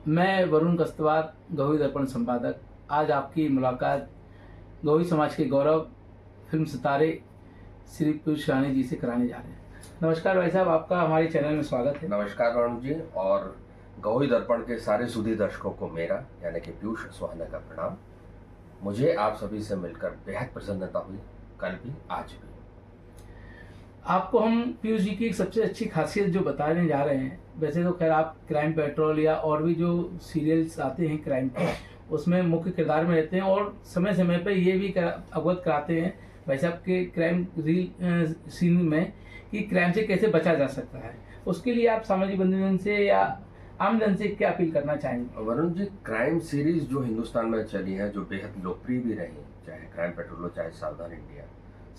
मैं वरुण कस्तवार, गौरी दर्पण संपादक। आज आपकी मुलाकात गौरी समाज के गौरव फिल्म सितारे श्री पीयूष सुहाने जी से कराने जा रहे हैं। नमस्कार भाई साहब, आपका हमारे चैनल में स्वागत है। नमस्कार वरुण जी, और गौरी दर्पण के सारे सुधी दर्शकों को मेरा यानी कि पीयूष सुहाने का प्रणाम। मुझे आप सभी से मिलकर बेहद प्रसन्नता हुई, कल भी आज भी। आपको हम पीयूष जी की एक सबसे अच्छी खासियत जो बताने जा रहे हैं, वैसे तो खैर आप क्राइम पेट्रोल या और भी जो सीरियल्स आते हैं क्राइम के, उसमें मुख्य किरदार में रहते हैं और समय समय पर ये भी अवगत कराते हैं भाई साहब के क्राइम रील सीन में कि क्राइम से कैसे बचा जा सकता है। उसके लिए आप सामाजिक बंधुजन से या आम जन से क्या अपील करना चाहेंगे? वरुण जी, क्राइम सीरीज जो हिंदुस्तान में चली है, जो बेहद लोकप्रिय भी रही, चाहे क्राइम पेट्रोल हो चाहे सावधान इंडिया,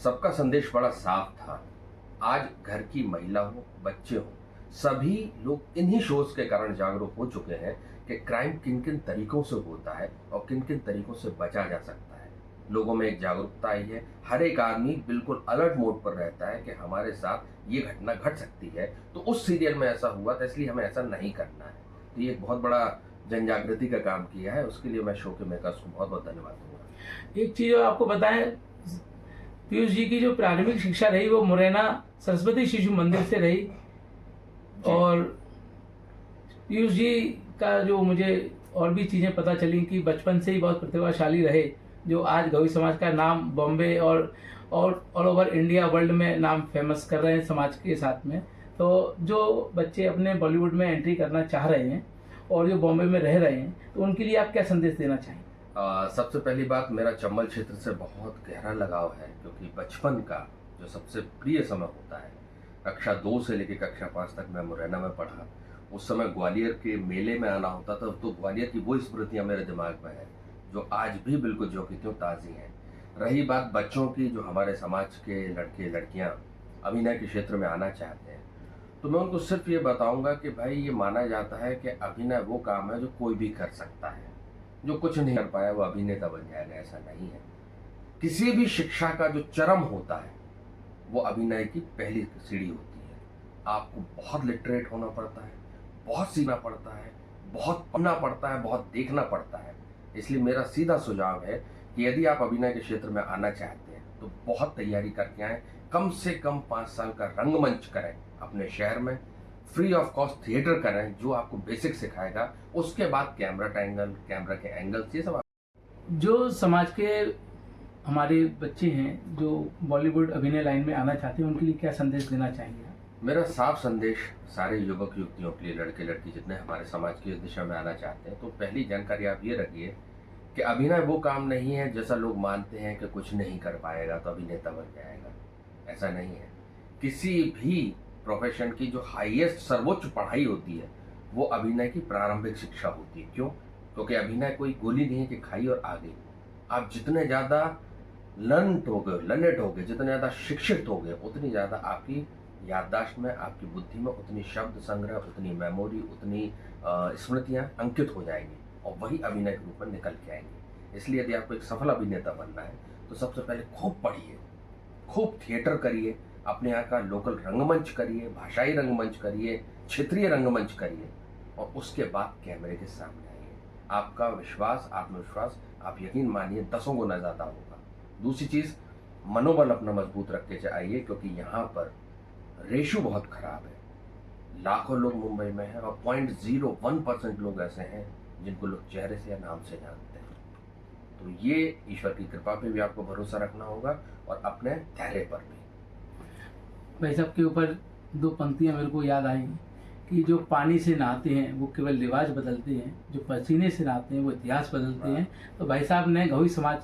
सबका संदेश बड़ा साफ था। आज घर की महिला हो, बच्चे हो, सभी लोग इन्हीं शोज के कारण जागरूक हो चुके हैं कि क्राइम किन किन तरीकों से होता है और किन किन तरीकों से बचा जा सकता है। लोगों में एक जागरूकता आई है, हर एक आदमी बिल्कुल अलर्ट मोड पर रहता है कि हमारे साथ ये घटना घट सकती है, तो उस सीरियल में ऐसा हुआ था इसलिए हमें ऐसा नहीं करना है। तो ये एक बहुत बड़ा जन जागृति का काम किया है, उसके लिए मैं शो के मेकर्स को बहुत बहुत धन्यवाद दूंगा। एक चीज़ आपको बताएं, पीयूष जी की जो प्रारंभिक शिक्षा रही वो मुरैना सरस्वती शिशु मंदिर से रही, और पीयूष जी का जो मुझे और भी चीज़ें पता चली कि बचपन से ही बहुत प्रतिभाशाली रहे, जो आज गौरी समाज का नाम बॉम्बे और ऑल ओवर इंडिया वर्ल्ड में नाम फेमस कर रहे हैं समाज के साथ में। तो जो बच्चे अपने बॉलीवुड में एंट्री करना चाह रहे हैं और जो बॉम्बे में रह रहे हैं, तो उनके लिए आप क्या संदेश देना चाहेंगे? सबसे पहली बात, मेरा चंबल क्षेत्र से बहुत गहरा लगाव है, क्योंकि बचपन का जो सबसे प्रिय समय होता है, कक्षा 2 से लेकर कक्षा 5 तक मैं मुरैना में पढ़ा। उस समय ग्वालियर के मेले में आना होता था, तो ग्वालियर की वो स्मृतियाँ मेरे दिमाग में है जो आज भी बिल्कुल जो की त्यों ताज़ी हैं। रही बात बच्चों की, जो हमारे समाज के लड़के लड़कियाँ अभिनय के क्षेत्र में आना चाहते हैं, तो मैं उनको सिर्फ ये बताऊंगा कि भाई, ये माना जाता है कि अभिनय वो काम है जो कोई भी कर सकता है। जो कुछ नहीं कर पाया वो अभिनेता बन जाएगा, ऐसा नहीं है। किसी भी शिक्षा का जो चरम होता है वो अभिनय की पहली सीढ़ी होती है। आपको बहुत लिटरेट होना पड़ता है, बहुत सीखना पड़ता है, बहुत पढ़ना पड़ता है, बहुत देखना पड़ता है। इसलिए मेरा सीधा सुझाव है कि यदि आप अभिनय के क्षेत्र में आना चाहते हैं तो बहुत तैयारी करके आएँ। कम से कम 5 साल का रंगमंच करें अपने शहर में, फ्री ऑफ कॉस्ट थिएटर करें जो आपको बेसिक सिखाएगा। उसके बाद कैमरा के एंगल्स, ये सब। जो समाज के हमारे बच्चे हैं जो बॉलीवुड अभिनय लाइन में आना चाहते हैं, उनके लिए क्या संदेश देना चाहेंगे? मेरा साफ संदेश सारे युवक युवतियों के लिए, लड़के लड़की जितने हमारे समाज की इस दिशा में आना चाहते हैं, तो पहली जानकारी आप ये रखिए कि अभिनय वो काम नहीं है जैसा लोग मानते हैं कि कुछ नहीं कर पाएगा तो अभिनेता बन जाएगा। ऐसा नहीं है। किसी भी प्रोफेशन की जो हाईएस्ट सर्वोच्च पढ़ाई होती है वो अभिनय की प्रारंभिक शिक्षा होती है। क्यों? क्योंकि अभिनय कोई गोली नहीं है कि खाई और आ गई। आप जितने ज़्यादा लर्नेट होगे, जितने ज़्यादा शिक्षित होगे, उतनी ज़्यादा आपकी याददाश्त में, आपकी बुद्धि में उतनी शब्द संग्रह, उतनी मेमोरी, उतनी स्मृतियाँ अंकित हो जाएंगी और वही अभिनय के रूप में निकल के आएंगी। इसलिए यदि आपको एक सफल अभिनेता बनना है तो सबसे पहले खूब पढ़िए, खूब थिएटर करिए, अपने यहाँ का लोकल रंगमंच करिए, भाषाई रंगमंच करिए, क्षेत्रीय रंगमंच करिए, और उसके बाद कैमरे के सामने आइए। आपका विश्वास, आत्मविश्वास, आप यकीन मानिए 10 गुना ज़्यादा होगा। दूसरी चीज़, मनोबल अपना मजबूत रख के आइए, क्योंकि यहाँ पर रेशो बहुत खराब है। लाखों लोग मुंबई में हैं और 0.01% लोग ऐसे हैं जिनको लोग चेहरे से या नाम से जानते हैं। तो ये ईश्वर की कृपा पे भी आपको भरोसा रखना होगा और अपने धैर्य पर भी। भाई साहब के ऊपर 2 पंक्तियां मेरे को याद आई कि जो पानी से नहाते हैं वो केवल रिवाज बदलते हैं, जो पसीने से नहाते हैं वो इतिहास बदलते हैं। तो भाई साहब ने गौरी समाज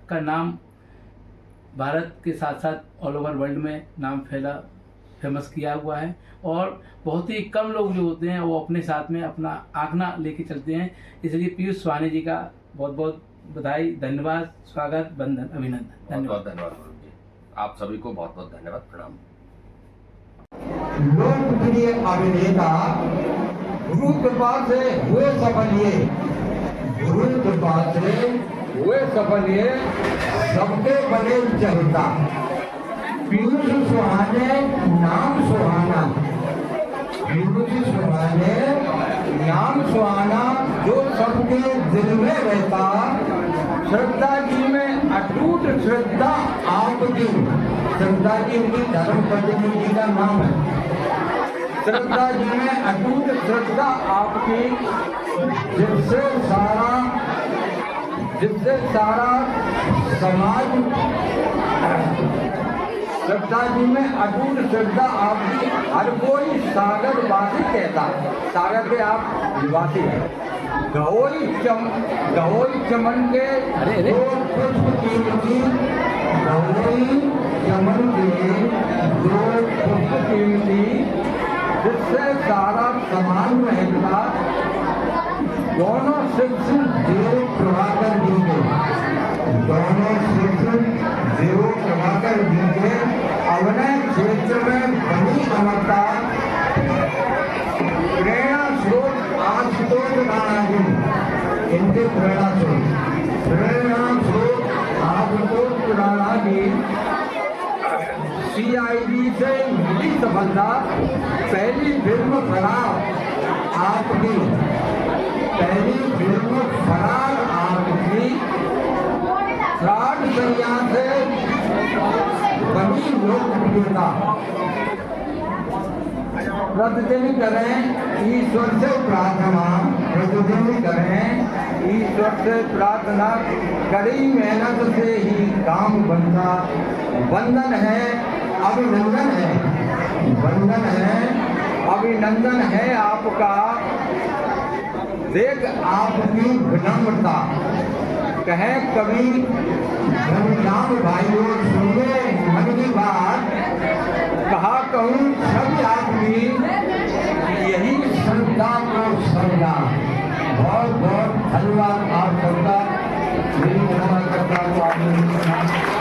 का नाम भारत के साथ साथ ऑल ओवर वर्ल्ड में नाम फेमस किया हुआ है, और बहुत ही कम लोग जो होते हैं वो अपने साथ में अपना आंकना लेके चलते हैं। इसलिए पीयूष सुहाने जी का बहुत बहुत बधाई, धन्यवाद, स्वागत, वंदन, अभिनंदन। बहुत धन्यवाद गुरु जी, आप सभी को बहुत बहुत धन्यवाद, प्रणाम। लोकप्रिय अभिनेता गुरु कृपा से हुए सफल, गुरु कृपा से हुए सफल, सबके बने चलता। पीयूष सुहाने नाम सुहाना, पीयूष सुहाने नाम सुहाना। दिल में रहता, श्रद्धा जी में अटूट श्रद्धा आपकी। श्रद्धा जी उनकी धर्म पत्नी जी का नाम है। श्रद्धा जी में अटूट श्रद्धा आपकी, जिससे सारा समाज, श्रद्धा जी में अटूट श्रद्धा आपकी, हर कोई सागर वासी कहता है। सागर के आप निवासी हैं। गहोई चमन के दो पुष्प कीमती, गहोई चमन के दो पुष्प कीमती, जिससे सारा समाज महकता। दोनों शिष्य देव प्रभाकर जी के, दोनों शिष्य देव प्रभाकर जी के अभिनय क्षेत्र में बनी अमरता। प्रेरणा स्रोत आशुतोष राणा जी, इनके प्रेरणा स्रोत आशुतोष राणा जी CID से मिली सफलता। पहली फिल्म फरार आपकी, पहली फिल्म फरार आपकी, फ्रॉड संज्ञा से बनी लोकप्रियता। प्रतिदिन करें ईश्वर से प्रार्थना, प्रतिदिन करें ईश्वर से प्रार्थना, कड़ी मेहनत से ही काम बनता। वंदन है, अभिनंदन है, वंदन है, अभिनंदन है आपका। देख आपकी विनम्रता, कहें कभी धर्मराम भाइयों सुनिए मन की बात, कहा कहूँ सब आपकी, यही श्रद्धा को समझा। बहुत बहुत धन्यवाद आप सबका। मेरी करता हूँ आपने